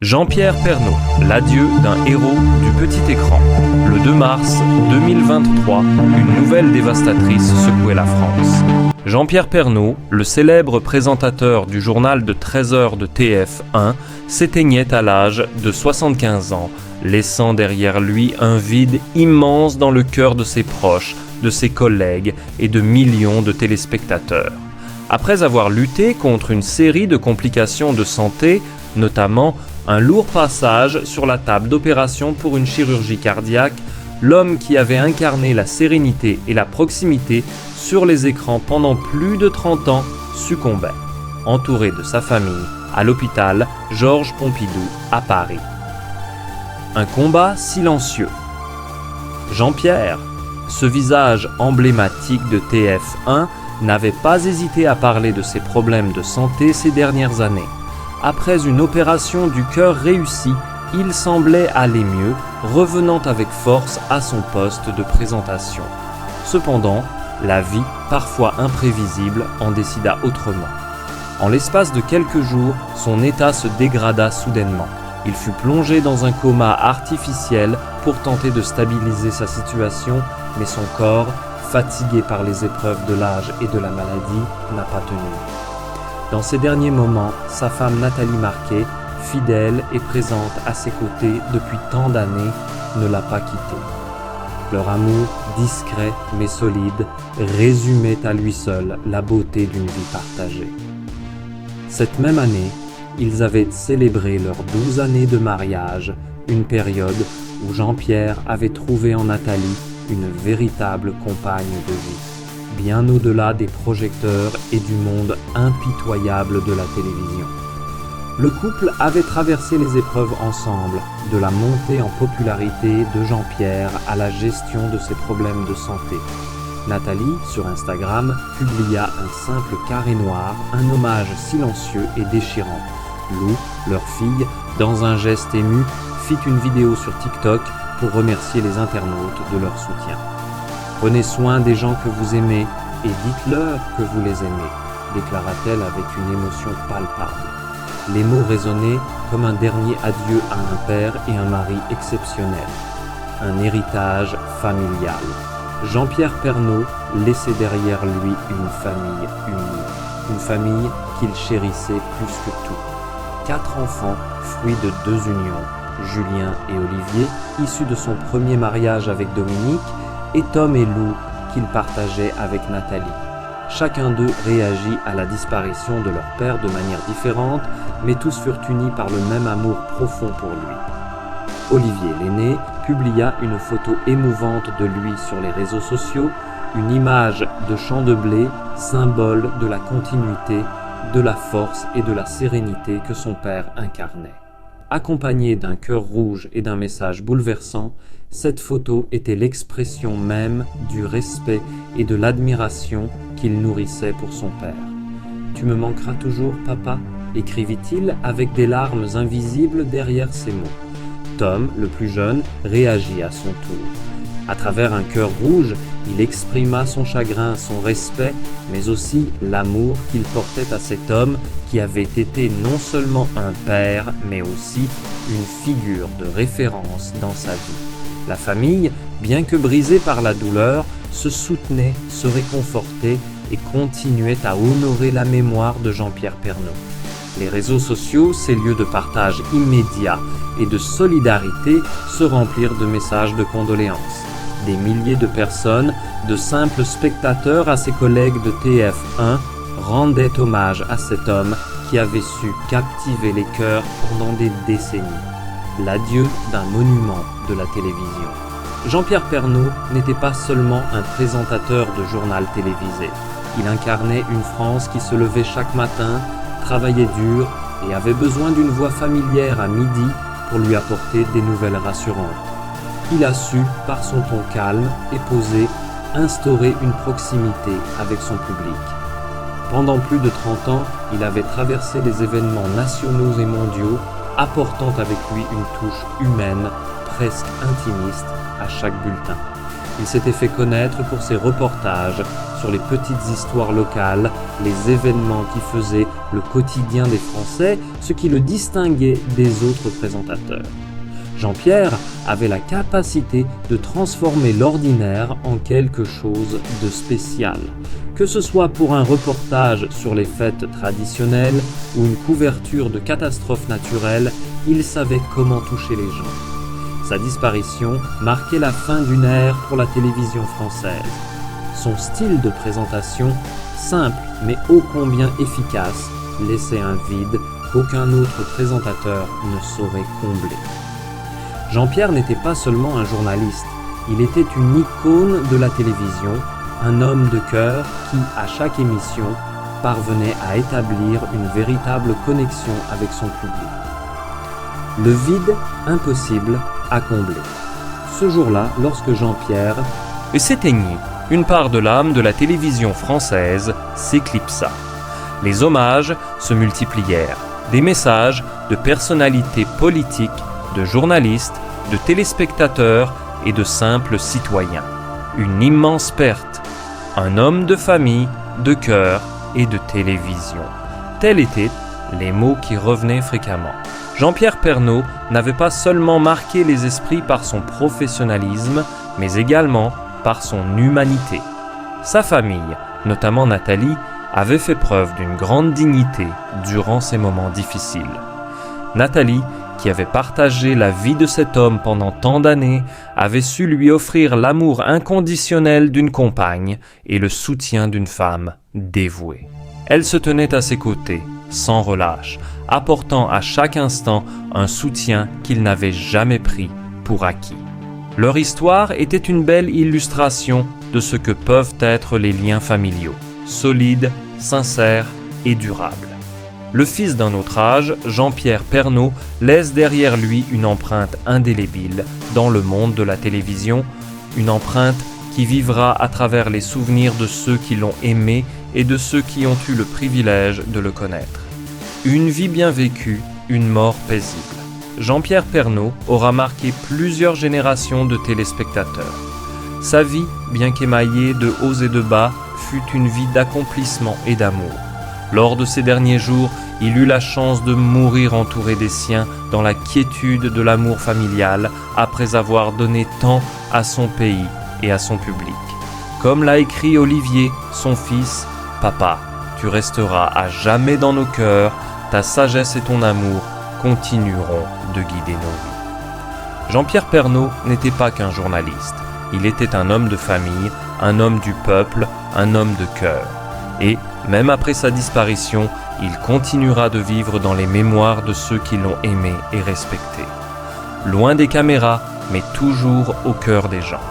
Jean-Pierre Pernaut, l'adieu d'un héros du petit écran. Le 2 mars 2023, une nouvelle dévastatrice secouait la France. Jean-Pierre Pernaut, le célèbre présentateur du journal de 13h de TF1, s'éteignait à l'âge de 75 ans, laissant derrière lui un vide immense dans le cœur de ses proches, de ses collègues et de millions de téléspectateurs. Après avoir lutté contre une série de complications de santé, notamment un lourd passage sur la table d'opération pour une chirurgie cardiaque, l'homme qui avait incarné la sérénité et la proximité sur les écrans pendant plus de 30 ans succombait, entouré de sa famille, à l'hôpital Georges Pompidou à Paris. Un combat silencieux. Jean-Pierre, ce visage emblématique de TF1, n'avait pas hésité à parler de ses problèmes de santé ces dernières années. Après une opération du cœur réussie, il semblait aller mieux, revenant avec force à son poste de présentation. Cependant, la vie, parfois imprévisible, en décida autrement. En l'espace de quelques jours, son état se dégrada soudainement. Il fut plongé dans un coma artificiel pour tenter de stabiliser sa situation, mais son corps, fatigué par les épreuves de l'âge et de la maladie, n'a pas tenu. Dans ces derniers moments, sa femme Nathalie Marquet, fidèle et présente à ses côtés depuis tant d'années, ne l'a pas quitté. Leur amour, discret mais solide, résumait à lui seul la beauté d'une vie partagée. Cette même année, ils avaient célébré leurs 12 années de mariage, une période où Jean-Pierre avait trouvé en Nathalie une véritable compagne de vie, bien au-delà des projecteurs et du monde impitoyable de la télévision. Le couple avait traversé les épreuves ensemble, de la montée en popularité de Jean-Pierre à la gestion de ses problèmes de santé. Nathalie, sur Instagram, publia un simple carré noir, un hommage silencieux et déchirant. Lou, leur fille, dans un geste ému, fit une vidéo sur TikTok pour remercier les internautes de leur soutien. Prenez soin des gens que vous aimez et dites-leur que vous les aimez, déclara-t-elle avec une émotion palpable. Les mots résonnaient comme un dernier adieu à un père et un mari exceptionnels. Un héritage familial. Jean-Pierre Pernaut laissait derrière lui une famille unie, une famille qu'il chérissait plus que tout. 4 enfants, fruits de 2 unions, Julien et Olivier, issus de son premier mariage avec Dominique, et Tom et Lou qu'il partageait avec Nathalie. Chacun d'eux réagit à la disparition de leur père de manière différente, mais tous furent unis par le même amour profond pour lui. Olivier, l'aîné, publia une photo émouvante de lui sur les réseaux sociaux, une image de champ de blé, symbole de la continuité, de la force et de la sérénité que son père incarnait. Accompagnée d'un cœur rouge et d'un message bouleversant, cette photo était l'expression même du respect et de l'admiration qu'il nourrissait pour son père. « Tu me manqueras toujours, papa ?» écrivit-il avec des larmes invisibles derrière ses mots. Tom, le plus jeune, réagit à son tour. À travers un cœur rouge, il exprima son chagrin, son respect, mais aussi l'amour qu'il portait à cet homme qui avait été non seulement un père, mais aussi une figure de référence dans sa vie. La famille, bien que brisée par la douleur, se soutenait, se réconfortait et continuait à honorer la mémoire de Jean-Pierre Pernaut. Les réseaux sociaux, ces lieux de partage immédiat et de solidarité, se remplirent de messages de condoléances. Des milliers de personnes, de simples spectateurs à ses collègues de TF1, rendaient hommage à cet homme qui avait su captiver les cœurs pendant des décennies. L'adieu d'un monument de la télévision. Jean-Pierre Pernaut n'était pas seulement un présentateur de journal télévisé. Il incarnait une France qui se levait chaque matin, travaillait dur et avait besoin d'une voix familière à midi pour lui apporter des nouvelles rassurantes. Il a su, par son ton calme et posé, instaurer une proximité avec son public. Pendant plus de 30 ans, il avait traversé les événements nationaux et mondiaux, apportant avec lui une touche humaine, presque intimiste, à chaque bulletin. Il s'était fait connaître pour ses reportages sur les petites histoires locales, les événements qui faisaient le quotidien des Français, ce qui le distinguait des autres présentateurs. Jean-Pierre avait la capacité de transformer l'ordinaire en quelque chose de spécial. Que ce soit pour un reportage sur les fêtes traditionnelles ou une couverture de catastrophes naturelles, il savait comment toucher les gens. Sa disparition marquait la fin d'une ère pour la télévision française. Son style de présentation, simple mais ô combien efficace, laissait un vide qu'aucun autre présentateur ne saurait combler. Jean-Pierre n'était pas seulement un journaliste, il était une icône de la télévision, un homme de cœur qui, à chaque émission, parvenait à établir une véritable connexion avec son public. Le vide impossible à combler. Ce jour-là, lorsque Jean-Pierre s'éteignit, une part de l'âme de la télévision française s'éclipsa. Les hommages se multiplièrent, des messages de personnalités politiques, de journalistes, de téléspectateurs et de simples citoyens. Une immense perte. Un homme de famille, de cœur et de télévision. Tels étaient les mots qui revenaient fréquemment. Jean-Pierre Pernaut n'avait pas seulement marqué les esprits par son professionnalisme, mais également par son humanité. Sa famille, notamment Nathalie, avait fait preuve d'une grande dignité durant ces moments difficiles. Nathalie, qui avait partagé la vie de cet homme pendant tant d'années, avait su lui offrir l'amour inconditionnel d'une compagne et le soutien d'une femme dévouée. Elle se tenait à ses côtés, sans relâche, apportant à chaque instant un soutien qu'il n'avait jamais pris pour acquis. Leur histoire était une belle illustration de ce que peuvent être les liens familiaux, solides, sincères et durables. Le fils d'un autre âge, Jean-Pierre Pernaut, laisse derrière lui une empreinte indélébile dans le monde de la télévision, une empreinte qui vivra à travers les souvenirs de ceux qui l'ont aimé et de ceux qui ont eu le privilège de le connaître. Une vie bien vécue, une mort paisible. Jean-Pierre Pernaut aura marqué plusieurs générations de téléspectateurs. Sa vie, bien qu'émaillée de hauts et de bas, fut une vie d'accomplissement et d'amour. Lors de ces derniers jours, il eut la chance de mourir entouré des siens dans la quiétude de l'amour familial après avoir donné tant à son pays et à son public. Comme l'a écrit Olivier, son fils, « Papa, tu resteras à jamais dans nos cœurs, ta sagesse et ton amour continueront de guider nos vies. » Jean-Pierre Pernaut n'était pas qu'un journaliste. Il était un homme de famille, un homme du peuple, un homme de cœur. Et, même après sa disparition, il continuera de vivre dans les mémoires de ceux qui l'ont aimé et respecté. Loin des caméras, mais toujours au cœur des gens.